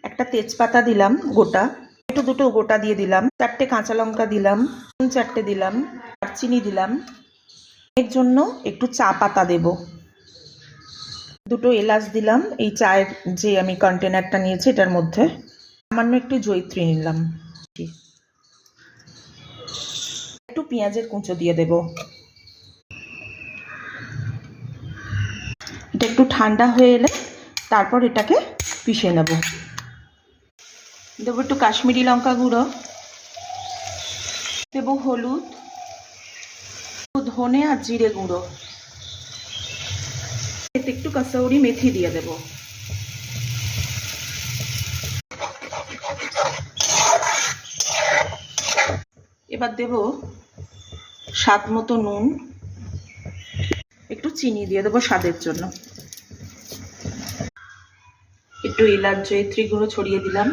একটা তেজপাতা দিলাম গোটা, দুটো গোটা দিয়ে দিলাম, 4টে কাঁচা লঙ্কা দিলাম, 4টে দিলাম, দারচিনি দিলাম, এর জন্য একটু চা পাতা দেব, 2টো এলাচ দিলাম এই চায়ের যে আমি কন্টেনারটা নিয়েছি এটার মধ্যে, সামান্য একটু জয়িত্রী নিলাম, একটু পেঁয়াজের কুঁচো দিয়ে দেব। এটা একটু ঠান্ডা হয়ে এলে তারপর এটাকে পিষে নেব। দেবো একটু কাশ্মীরি লঙ্কা গুঁড়ো, দেব হলুদ, ধনে আর জিরে গুঁড়ো, এতে একটু কসৌরি মেথি দিয়ে দেব। এবার দেব স্বাদ মতো নুন, একটু চিনি দিয়ে দেবো স্বাদের জন্য, একটু এলাচ জয়িত্রী গুঁড়ো ছড়িয়ে দিলাম,